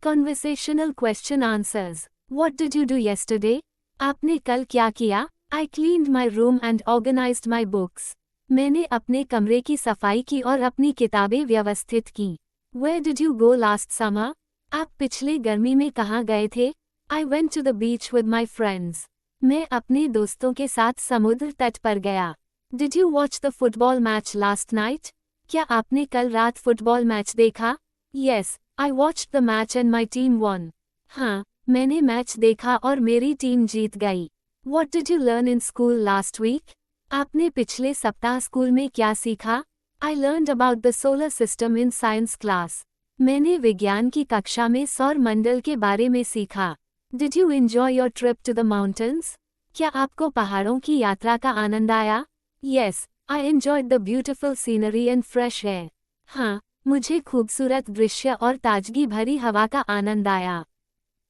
Conversational question answers. What did you do yesterday? आपने कल क्या किया? I cleaned my room and organized my books. मैंने अपने कमरे की सफाई की और अपनी किताबें व्यवस्थित की. Where did you go last summer? आप पिछले गर्मी में कहाँ गए थे? I went to the beach with my friends. मैं अपने दोस्तों के साथ समुद्र तट पर गया. Did you watch the football match last night? क्या आपने कल रात फुटबॉल मैच देखा? Yes, I watched the match and my team won. हाँ, मैंने मैच देखा और मेरी टीम जीत गई. What did you learn in school last week? आपने पिछले सप्ताह स्कूल में क्या सीखा? I learned about the solar system in science class. मैंने विज्ञान की कक्षा में सौर मंडल के बारे में सीखा. Did you enjoy your trip to the mountains? क्या आपको पहाड़ों की यात्रा का आनंद आया? Yes, I enjoyed the beautiful scenery and fresh air. हाँ, मुझे खूबसूरत दृश्य और ताजगी भरी हवा का आनंद आया.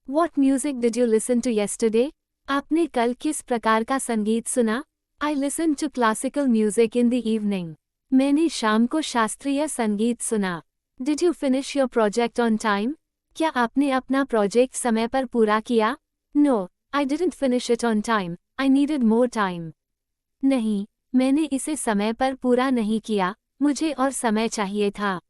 What music did you listen to yesterday? आपने कल किस प्रकार का संगीत सुना? I listened to classical music in the evening. मैंने शाम को शास्त्रीय संगीत सुना. Did you finish your project on time? क्या आपने अपना प्रोजेक्ट समय पर पूरा किया? No, I didn't finish it on time. I needed more time. नहीं, मैंने इसे समय पर पूरा नहीं किया, मुझे और समय चाहिए था.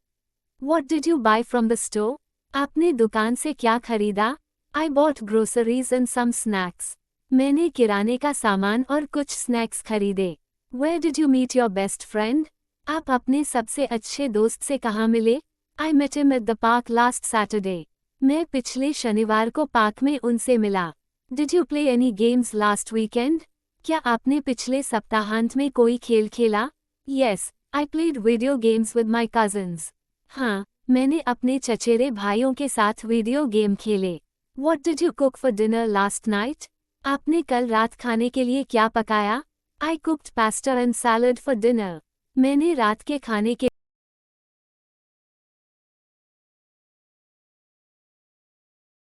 What did you buy from the store? आपने दुकान से क्या खरीदा? I bought groceries and some snacks. मैंने किराने का सामान और कुछ स्नैक्स खरीदे. Where did you meet your best friend? आप अपने सबसे अच्छे दोस्त से कहाँ मिले? I met him at the park last Saturday. मैं पिछले शनिवार को पार्क में उनसे मिला. Did you play any games last weekend? क्या आपने पिछले सप्ताहांत में कोई खेल खेला? Yes, I played video games with my cousins. हाँ, मैंने अपने चचेरे भाइयों के साथ वीडियो गेम खेले. What did you cook for dinner last night? आपने कल रात खाने के लिए क्या पकाया? I cooked pasta and salad for dinner. मैंने रात के खाने के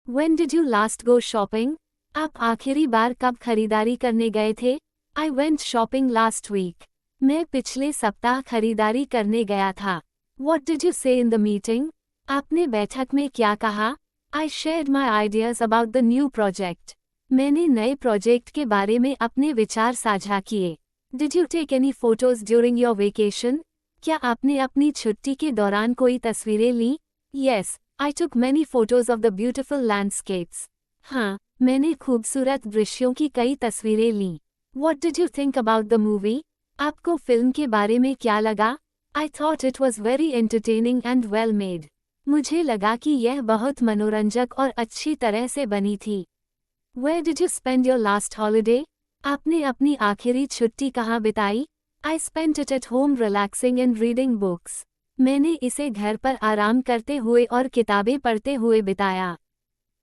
When did you last go shopping? आप आखिरी बार कब खरीदारी करने गए थे? I went shopping last week. मैं पिछले सप्ताह खरीदारी करने गया था. What did you say in the meeting? आपने बैठक में क्या कहा? I shared my ideas about the new project. मैंने नए प्रोजेक्ट के बारे में अपने विचार साझा किए. Did you take any photos during your vacation? क्या आपने अपनी छुट्टी के दौरान कोई तस्वीरें ली? Yes, I took many photos of the beautiful landscapes. हाँ, मैंने खूबसूरत दृश्यों की कई तस्वीरें लीं. What did you think about the movie? आपको फिल्म के बारे में क्या लगा? I thought it was very entertaining and well made. मुझे लगा कि यह बहुत मनोरंजक और अच्छी तरह से बनी थी. Where did you spend your last holiday? आपने अपनी आखिरी छुट्टी कहाँ बिताई? I spent it at home relaxing and reading books. मैंने इसे घर पर आराम करते हुए और किताबें पढ़ते हुए बिताया.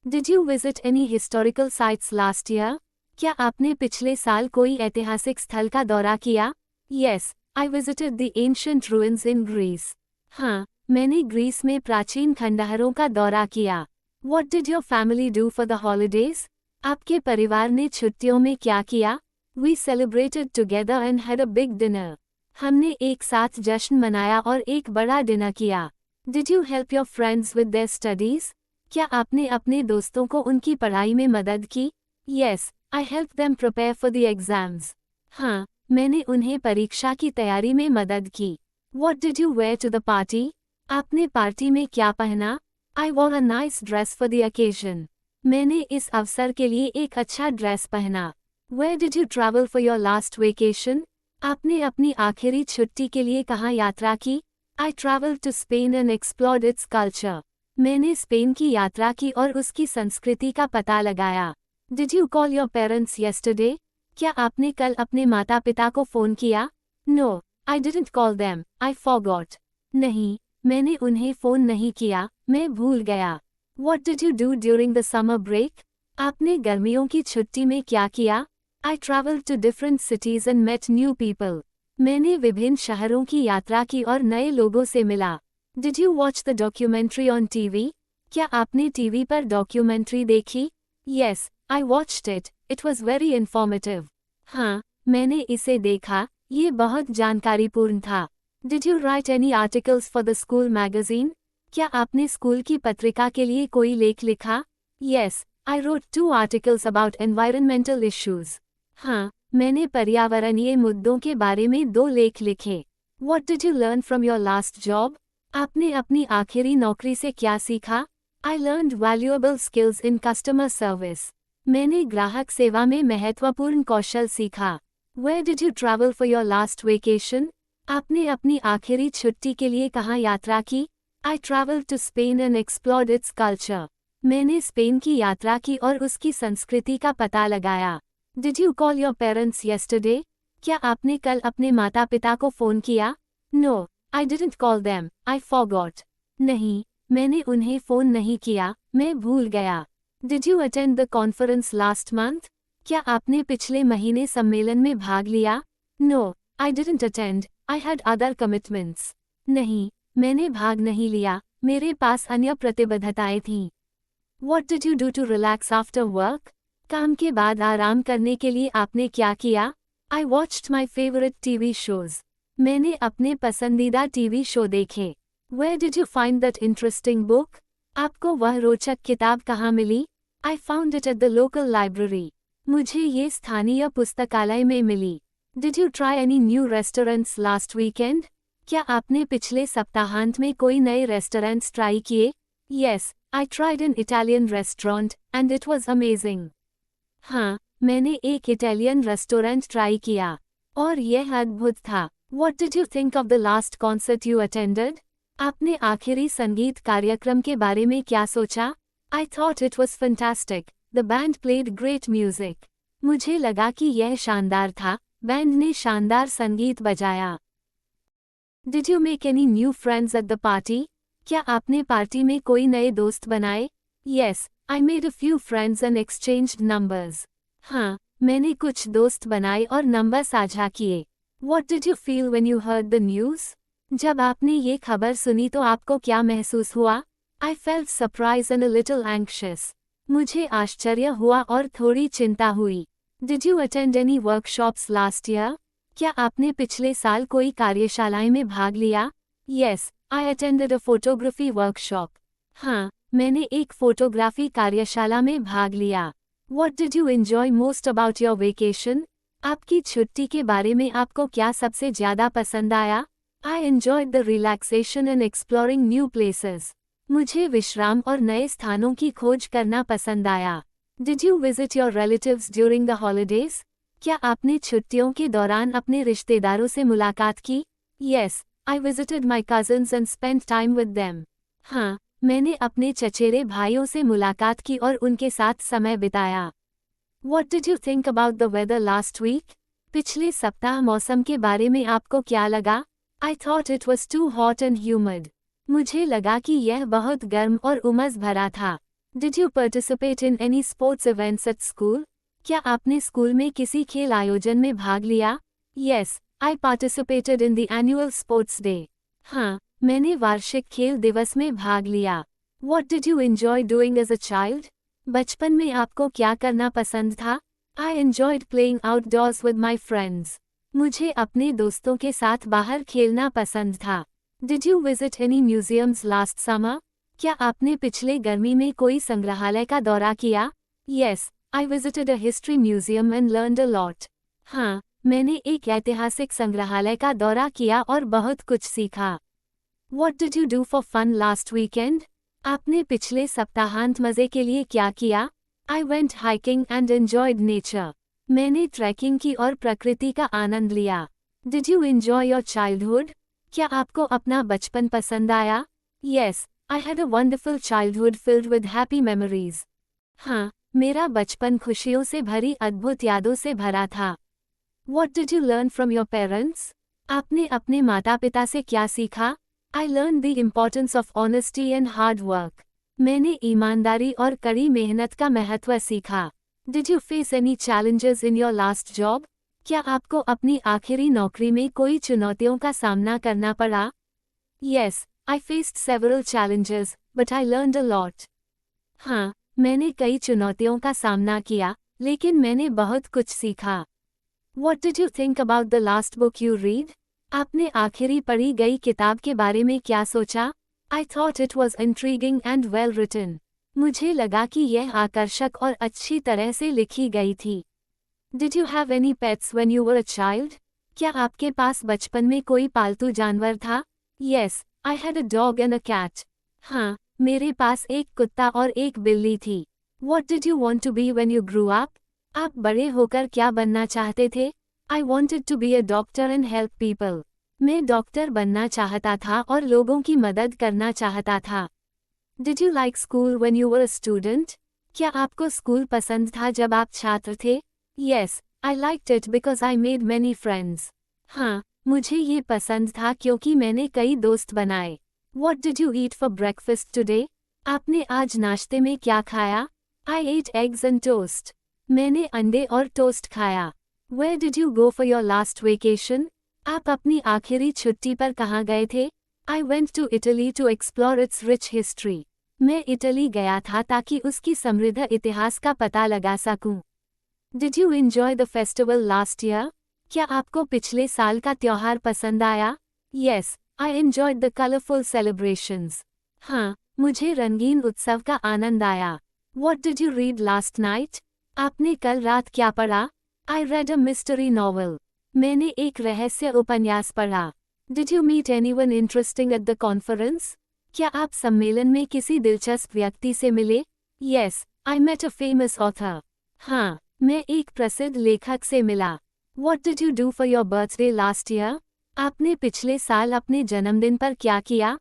Did you visit any historical sites last year? क्या आपने पिछले साल कोई ऐतिहासिक स्थल का दौरा किया? Yes, I visited the ancient ruins in Greece. हाँ, मैंने ग्रीस में प्राचीन खंडहरों का दौरा किया. What did your family do for the holidays? आपके परिवार ने छुट्टियों में क्या किया? We celebrated together and had a big dinner. हमने एक साथ जश्न मनाया और एक बड़ा डिनर किया. Did you help your friends with their studies? क्या आपने अपने दोस्तों को उनकी पढ़ाई में मदद की? Yes, I helped them prepare for the exams. हाँ, मैंने उन्हें परीक्षा की तैयारी में मदद की. What did you wear to the party? आपने पार्टी में क्या पहना? I wore a nice dress for the occasion. मैंने इस अवसर के लिए एक अच्छा ड्रेस पहना. Where did you travel for your last vacation? आपने अपनी आखिरी छुट्टी के लिए कहाँ यात्रा की? I traveled to Spain and explored its culture. मैंने स्पेन की यात्रा की और उसकी संस्कृति का पता लगाया. Did you call your parents yesterday? क्या आपने कल अपने माता-पिता को फ़ोन किया? No, I didn't call them. I forgot. नहीं, मैंने उन्हें फ़ोन नहीं किया, मैं भूल गया. What did you do during the summer break? आपने गर्मियों की छुट्टी में क्या किया? I traveled to different cities and met new people. मैंने विभिन्न शहरों की यात्रा की और नए लोगों से मिला. Did you watch the documentary on TV? क्या आपने टीवी पर डॉक्यूमेंट्री देखी? Yes, I watched it. It was very informative. हाँ, मैंने इसे देखा, ये बहुत जानकारीपूर्ण था. Did you write any articles for the school magazine? क्या आपने स्कूल की पत्रिका के लिए कोई लेख लिखा? Yes, I wrote 2 articles about environmental issues. हाँ, मैंने पर्यावरणीय मुद्दों के बारे में 2 लेख लिखे। What did you learn from your last job? आपने अपनी आखिरी नौकरी से क्या सीखा? I learned valuable skills in customer service. मैंने ग्राहक सेवा में महत्वपूर्ण कौशल सीखा। Where did you travel for your last vacation? आपने अपनी आखिरी छुट्टी के लिए कहाँ यात्रा की? I traveled to Spain and explored its culture. मैंने स्पेन की यात्रा की और उसकी संस्कृति का पता लगाया। Did you call your parents yesterday? क्या आपने कल अपने माता पिता को फ़ोन किया? No, I didn't call them, I forgot. नहीं, मैंने उन्हें फ़ोन नहीं किया, मैं भूल गया। Did you attend the conference last month? क्या आपने पिछले महीने सम्मेलन में भाग लिया? No, I didn't attend, I had other commitments. नहीं, मैंने भाग नहीं लिया, मेरे पास अन्य प्रतिबद्धताएं थीं। What did you do to relax after work? काम के बाद आराम करने के लिए आपने क्या किया? I watched my favorite TV shows. मैंने अपने पसंदीदा टीवी शो देखे। Where did you find that interesting book? आपको वह रोचक किताब कहाँ मिली? I found it at the local library. मुझे ये स्थानीय पुस्तकालय में मिली। Did you try any new restaurants last weekend? क्या आपने पिछले सप्ताहांत में कोई नए रेस्टोरेंट्स ट्राई किए? Yes, I tried an Italian restaurant, and it was amazing. हाँ, मैंने एक इटालियन रेस्टोरेंट ट्राई किया और यह अद्भुत था। What did you think of the last concert you attended? आपने आखिरी संगीत कार्यक्रम के बारे में क्या सोचा? I thought it was fantastic. The band played great music. मुझे लगा कि यह शानदार था, बैंड ने शानदार संगीत बजाया। Did you make any new friends at the party? क्या आपने पार्टी में कोई नए दोस्त बनाए? Yes, I made a few friends and exchanged numbers. हाँ, मैंने कुछ दोस्त बनाए और नंबर साझा किए। What did you feel when you heard the news? जब आपने ये खबर सुनी तो आपको क्या महसूस हुआ? I felt surprised and a little anxious. मुझे आश्चर्य हुआ और थोड़ी चिंता हुई। Did you attend any workshops last year? क्या आपने पिछले साल कोई कार्यशालाएं में भाग लिया? Yes, I attended a photography workshop. हाँ, मैंने एक फोटोग्राफी कार्यशाला में भाग लिया। What did you enjoy most about your vacation? आपकी छुट्टी के बारे में आपको क्या सबसे ज़्यादा पसंद आया? I enjoyed the relaxation and exploring new places. मुझे विश्राम और नए स्थानों की खोज करना पसंद आया। Did you visit your relatives during the holidays? क्या आपने छुट्टियों के दौरान अपने रिश्तेदारों से मुलाकात की? Yes, I visited my cousins and spent time with them. हाँ, मैंने अपने चचेरे भाइयों से मुलाकात की और उनके साथ समय बिताया। What did you think about the weather last week? पिछले सप्ताह मौसम के बारे में आपको क्या लगा? I thought it was too hot and humid. मुझे लगा कि यह बहुत गर्म और उमस भरा था। Did you participate in any sports events at school? क्या आपने स्कूल में किसी खेल आयोजन में भाग लिया? Yes, I participated in the annual sports day. हाँ, मैंने वार्षिक खेल दिवस में भाग लिया। What did you enjoy doing as a child? बचपन में आपको क्या करना पसंद था? I enjoyed playing outdoors with my friends. मुझे अपने दोस्तों के साथ बाहर खेलना पसंद था। Did you visit any museums last summer? क्या आपने पिछले गर्मी में कोई संग्रहालय का दौरा किया? Yes, I visited a history museum and learned a lot. हाँ, मैंने एक ऐतिहासिक संग्रहालय का दौरा किया और बहुत कुछ सीखा। What did you do for fun last weekend? आपने पिछले सप्ताहांत मज़े के लिए क्या किया? I went hiking and enjoyed nature. मैंने ट्रैकिंग की और प्रकृति का आनंद लिया। Did you enjoy your childhood? क्या आपको अपना बचपन पसंद आया? Yes, I had a wonderful childhood filled with happy memories. हाँ, मेरा बचपन खुशियों से भरी अद्भुत यादों से भरा था। What did you learn from your parents? आपने अपने माता-पिता से क्या सीखा? I learned the importance of honesty and hard work. मैंने ईमानदारी और कड़ी मेहनत का महत्व सीखा। Did you face any challenges in your last job? क्या आपको अपनी आखिरी नौकरी में कोई चुनौतियों का सामना करना पड़ा? Yes, I faced several challenges, but I learned a lot. हाँ, मैंने कई चुनौतियों का सामना किया, लेकिन मैंने बहुत कुछ सीखा। What did you think about the last book you read? आपने आखिरी पढ़ी गई किताब के बारे में क्या सोचा? I thought it was intriguing and well written. मुझे लगा कि यह आकर्षक और अच्छी तरह से लिखी गई थी. Did you have any pets when you were a child? क्या आपके पास बचपन में कोई पालतू जानवर था? Yes, I had a dog and a cat. हाँ, मेरे पास एक कुत्ता और एक बिल्ली थी. What did you want to be when you grew up? आप बड़े होकर क्या बनना चाहते थे? I wanted to be a doctor and help people. मैं डॉक्टर बनना चाहता था और लोगों की मदद करना चाहता था. Did you like school when you were a student? क्या आपको स्कूल पसंद था जब आप छात्र थे? Yes, I liked it because I made many friends. हाँ, मुझे ये पसंद था क्योंकि मैंने कई दोस्त बनाए. What did you eat for breakfast today? आपने आज नाश्ते में क्या खाया? I ate eggs and toast. मैंने अंडे और टोस्ट खाया. Where did you go for your last vacation? आप अपनी आखिरी छुट्टी पर कहाँ गए थे? I went to Italy to explore its rich history. मैं इटली गया था ताकि उसकी समृद्ध इतिहास का पता लगा सकूं. Did you enjoy the festival last year? क्या आपको पिछले साल का त्योहार पसंद आया? Yes, I enjoyed the colorful celebrations. हाँ, मुझे रंगीन उत्सव का आनंद आया. What did you read last night? आपने कल रात क्या पढ़ा? I read a mystery novel. मैंने एक रहस्य उपन्यास पढ़ा. Did you meet anyone interesting at the conference? क्या आप सम्मेलन में किसी दिलचस्प व्यक्ति से मिले? Yes, I met a famous author. हाँ, मैं एक प्रसिद्ध लेखक से मिला. What did you do for your birthday last year? आपने पिछले साल अपने जन्मदिन पर क्या किया?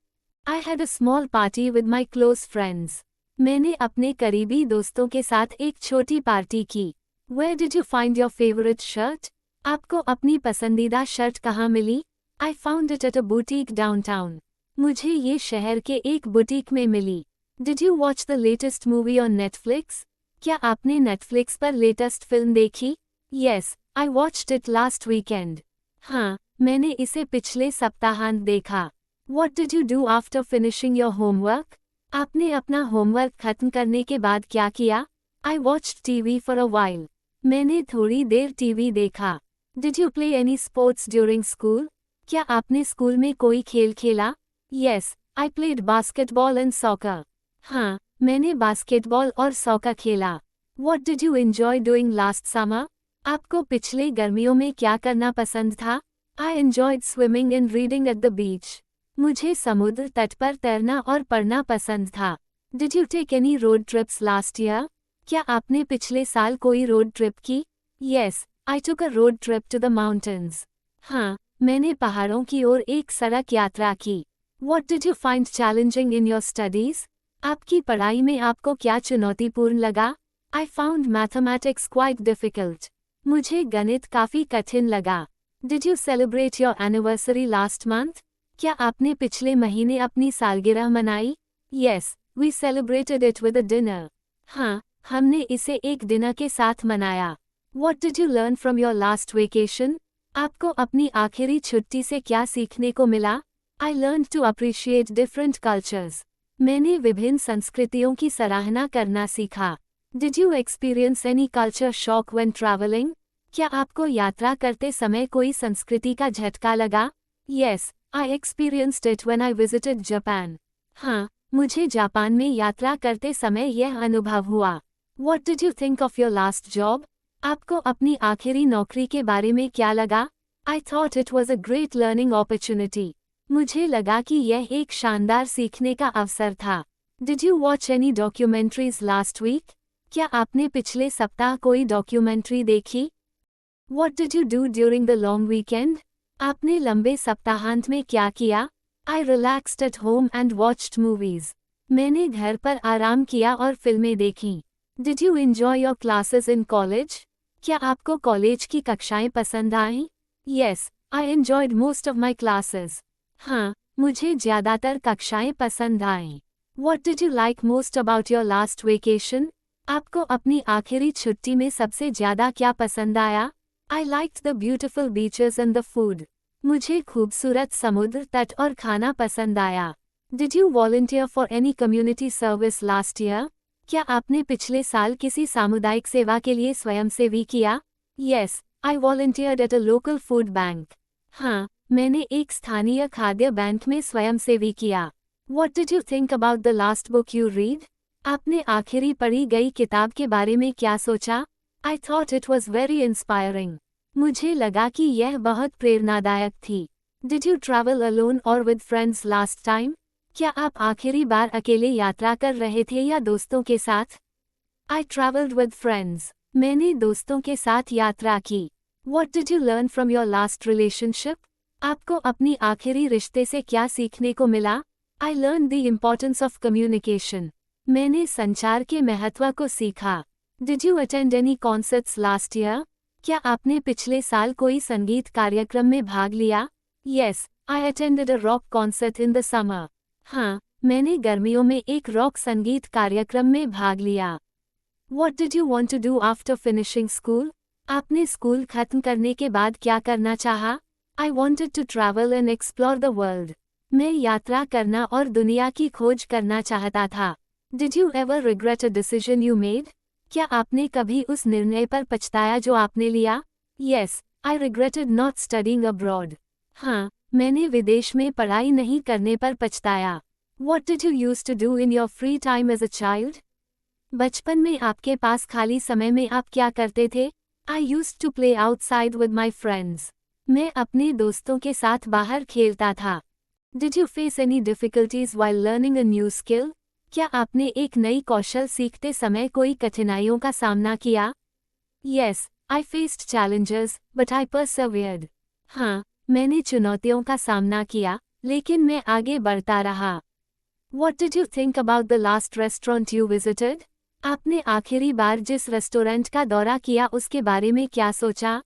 I had a small party with my close friends. मैंने अपने करीबी दोस्तों के साथ एक छोटी पार्टी की. Where did you find your favorite shirt? आपको अपनी पसंदीदा शर्ट कहाँ मिली? I found it at a boutique downtown. मुझे ये शहर के एक बुटीक में मिली. Did you watch the latest movie on Netflix? क्या आपने Netflix पर लेटेस्ट फिल्म देखी? Yes, I watched it last weekend. हाँ, मैंने इसे पिछले सप्ताहांत देखा. What did you do after finishing your homework? आपने अपना होमवर्क खत्म करने के बाद क्या किया? I watched TV for a while. मैंने थोड़ी देर टीवी देखा. Did you play any sports during school? क्या आपने स्कूल में कोई खेल खेला? Yes, I played basketball and soccer. हाँ, मैंने बास्केटबॉल और सॉकर खेला. What did you enjoy doing last summer? आपको पिछले गर्मियों में क्या करना पसंद था? I enjoyed swimming and reading at the beach. मुझे समुद्र तट पर तैरना और पढ़ना पसंद था. Did you take any road trips last year? क्या आपने पिछले साल कोई रोड ट्रिप की? Yes, I took a road trip to the mountains. हाँ, मैंने पहाड़ों की ओर एक सड़क यात्रा की. What did you find challenging in your studies? आपकी पढ़ाई में आपको क्या चुनौतीपूर्ण लगा? I found mathematics quite difficult. मुझे गणित काफी कठिन लगा. Did you celebrate your anniversary last month? क्या आपने पिछले महीने अपनी सालगिरह मनाई? Yes, we celebrated it with a dinner. हाँ, हमने इसे एक डिनर के साथ मनाया. What did you learn from your last vacation? आपको अपनी आखिरी छुट्टी से क्या सीखने को मिला? I learned to appreciate different cultures. मैंने विभिन्न संस्कृतियों की सराहना करना सीखा. Did you experience any culture shock when traveling? क्या आपको यात्रा करते समय कोई संस्कृति का झटका लगा? Yes, I experienced it when I visited Japan. हाँ, मुझे जापान में यात्रा करते समय यह अनुभव हुआ. What did you think of your last job? आपको अपनी आखिरी नौकरी के बारे में क्या लगा? I thought it was a great learning opportunity. मुझे लगा कि यह एक शानदार सीखने का अवसर था. Did you watch any documentaries last week? क्या आपने पिछले सप्ताह कोई डॉक्यूमेंट्री देखी? What did you do during the long weekend? आपने लंबे सप्ताहांत में क्या किया? I relaxed at home and watched movies. मैंने घर पर आराम किया और फिल्में देखीं. Did you enjoy your classes in college? क्या आपको कॉलेज की कक्षाएं पसंद आईं? Yes, I enjoyed most of my classes. हाँ, मुझे ज़्यादातर कक्षाएं पसंद आईं. What did you like most about your last vacation? आपको अपनी आखिरी छुट्टी में सबसे ज़्यादा क्या पसंद आया? I liked the beautiful beaches and the food. मुझे खूबसूरत समुद्र तट और खाना पसंद आया. Did you volunteer for any community service last year? क्या आपने पिछले साल किसी सामुदायिक सेवा के लिए स्वयंसेवी किया? Yes, I volunteered at a local food bank. हाँ, मैंने एक स्थानीय खाद्य बैंक में स्वयंसेवी किया. What did you think about the last book you read? आपने आखिरी पढ़ी गई किताब के बारे में क्या सोचा? I thought it was very inspiring. मुझे लगा कि यह बहुत प्रेरणादायक थी. Did you travel alone or with friends last time? क्या आप आखिरी बार अकेले यात्रा कर रहे थे या दोस्तों के साथ? I traveled with friends. मैंने दोस्तों के साथ यात्रा की. What did you learn from your last relationship? आपको अपनी आखिरी रिश्ते से क्या सीखने को मिला? I learned the importance of communication. मैंने संचार के महत्व को सीखा. Did you attend any concerts last year? क्या आपने पिछले साल कोई संगीत कार्यक्रम में भाग लिया? Yes, I attended a rock concert in the summer. हाँ, मैंने गर्मियों में एक रॉक संगीत कार्यक्रम में भाग लिया. What did you want to do after finishing school? आपने स्कूल खत्म करने के बाद क्या करना चाहा? I wanted to travel and explore the world. मैं यात्रा करना और दुनिया की खोज करना चाहता था. Did you ever regret a decision you made? क्या आपने कभी उस निर्णय पर पछताया जो आपने लिया? Yes, I regretted not studying abroad. हाँ, मैंने विदेश में पढ़ाई नहीं करने पर पछताया. What did you used to do in your free time as a child? बचपन में आपके पास खाली समय में आप क्या करते थे? I used to play outside with my friends. मैं अपने दोस्तों के साथ बाहर खेलता था. Did you face any difficulties while learning a new skill? क्या आपने एक नई कौशल सीखते समय कोई कठिनाइयों का सामना किया? Yes, I faced challenges, but I persevered. हाँ, मैंने चुनौतियों का सामना किया, लेकिन मैं आगे बढ़ता रहा. What did you think about the last restaurant you visited? आपने आखिरी बार जिस रेस्टोरेंट का दौरा किया उसके बारे में क्या सोचा?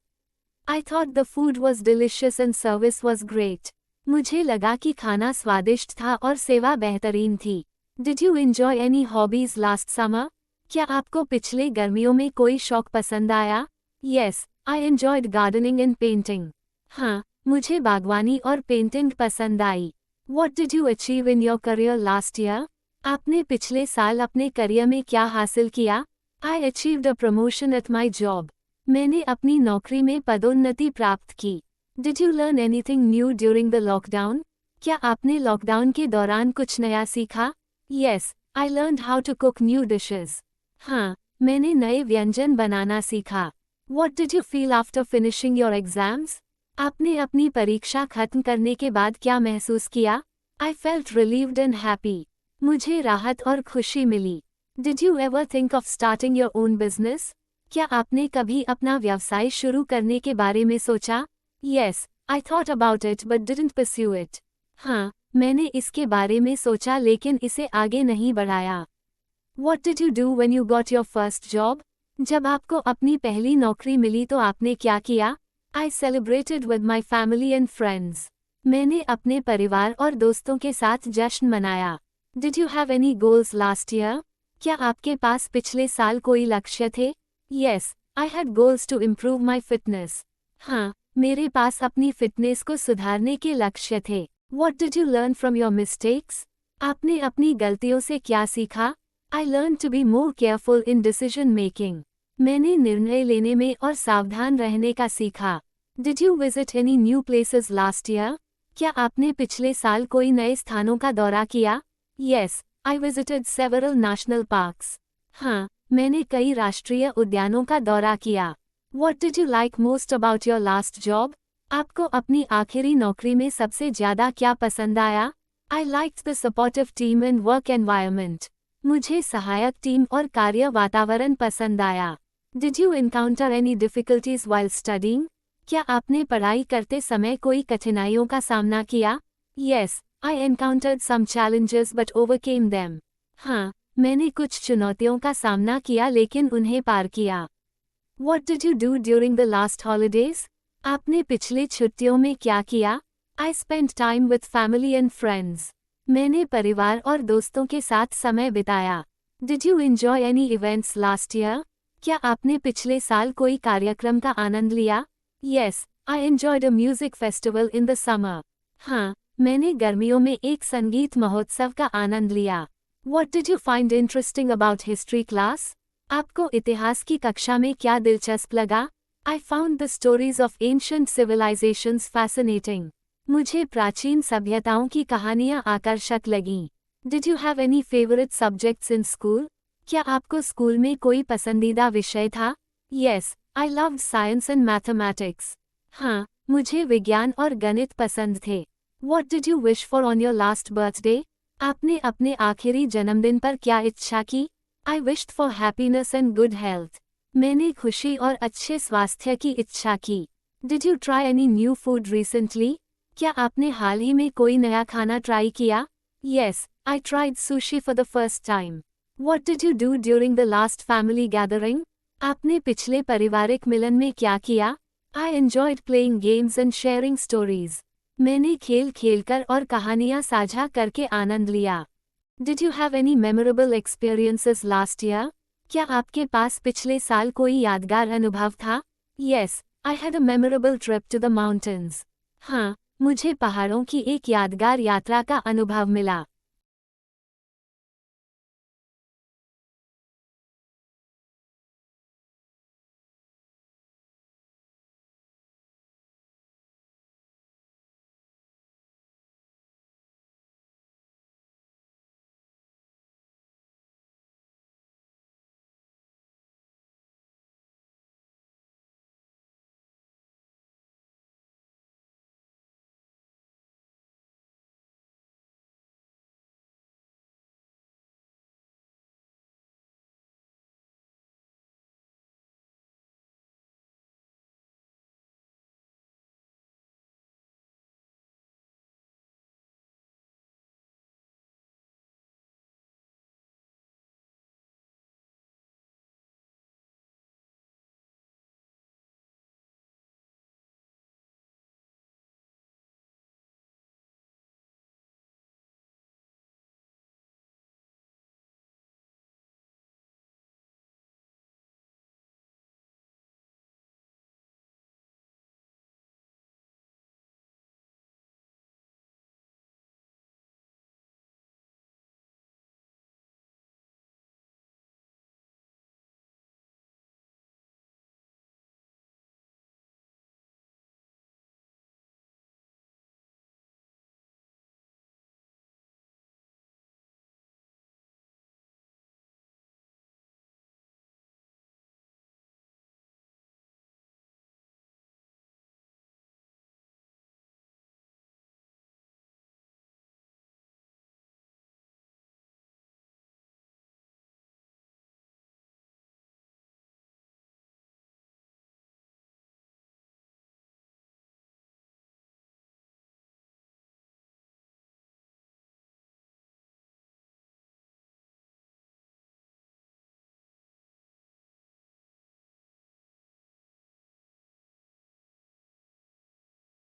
I thought the food was delicious and service was great. मुझे लगा कि खाना स्वादिष्ट था और सेवा बेहतरीन थी. Did you enjoy any hobbies last summer? क्या आपको पिछले गर्मियों में कोई शौक पसंद आया? Yes, I enjoyed gardening and painting. हाँ, मुझे बागवानी और पेंटिंग पसंद आई. What did you achieve in your career last year? आपने पिछले साल अपने करियर में क्या हासिल किया? I achieved a promotion at my job. मैंने अपनी नौकरी में पदोन्नति प्राप्त की. Did you learn anything new during the lockdown? क्या आपने लॉकडाउन के दौरान कुछ नया सीखा? Yes, I learned how to cook new dishes. हाँ, मैंने नए व्यंजन बनाना सीखा. What did you feel after finishing your exams? आपने अपनी परीक्षा खत्म करने के बाद क्या महसूस किया? I felt relieved and happy. मुझे राहत और खुशी मिली. Did you ever think of starting your own business? क्या आपने कभी अपना व्यवसाय शुरू करने के बारे में सोचा? Yes, I thought about it but didn't pursue it. हाँ, मैंने इसके बारे में सोचा लेकिन इसे आगे नहीं बढ़ाया. What did you do when you got your first job? जब आपको अपनी पहली नौकरी मिली तो आपने क्या किया? I celebrated with my family and friends. मैंने अपने परिवार और दोस्तों के साथ जश्न मनाया. Did you have any goals last year? क्या आपके पास पिछले साल कोई लक्ष्य थे? Yes, I had goals to improve my fitness. हाँ, मेरे पास अपनी फिटनेस को सुधारने के लक्ष्य थे. What did you learn from your mistakes? आपने अपनी गलतियों से क्या सीखा? I learned to be more careful in decision making. मैंने निर्णय लेने में और सावधान रहने का सीखा. Did you visit any new places last year? क्या आपने पिछले साल कोई नए स्थानों का दौरा किया? Yes, I visited several national parks. हाँ, मैंने कई राष्ट्रीय उद्यानों का दौरा किया. What did you like most about your last job? आपको अपनी आखिरी नौकरी में सबसे ज़्यादा क्या पसंद आया? I liked the supportive team and work environment. मुझे सहायक टीम और कार्य वातावरण पसंद आया. Did you encounter any difficulties while studying? क्या आपने पढ़ाई करते समय कोई कठिनाइयों का सामना किया? Yes, I encountered some challenges but overcame them. हाँ, मैंने कुछ चुनौतियों का सामना किया लेकिन उन्हें पार किया. What did you do during the last holidays? आपने पिछले छुट्टियों में क्या किया? I spent time with family and friends. मैंने परिवार और दोस्तों के साथ समय बिताया. Did you enjoy any events last year? क्या आपने पिछले साल कोई कार्यक्रम का आनंद लिया? Yes, I enjoyed a music festival in the summer. हाँ, मैंने गर्मियों में एक संगीत महोत्सव का आनंद लिया. What did you find interesting about history class? आपको इतिहास की कक्षा में क्या दिलचस्प लगा? I found the stories of ancient civilizations fascinating. मुझे प्राचीन सभ्यताओं की कहानियाँ आकर्षक लगीं. Did you have any favorite subjects in school? क्या आपको स्कूल में कोई पसंदीदा विषय था? Yes, I loved science and mathematics. हाँ, मुझे विज्ञान और गणित पसंद थे। What did you wish for on your last birthday? आपने अपने आखिरी जन्मदिन पर क्या इच्छा की? I wished for happiness and good health. मैंने खुशी और अच्छे स्वास्थ्य की इच्छा की। Did you try any new food recently? क्या आपने हाल ही में कोई नया खाना ट्राई किया? Yes, I tried sushi for the first time. What did you do during the last family gathering? आपने पिछले पारिवारिक मिलन में क्या किया? I enjoyed playing games and sharing stories. मैंने खेल खेलकर और कहानियाँ साझा करके आनंद लिया। Did you have any memorable experiences last year? क्या आपके पास पिछले साल कोई यादगार अनुभव था? Yes, I had a memorable trip to the mountains. हाँ, मुझे पहाड़ों की एक यादगार यात्रा का अनुभव मिला।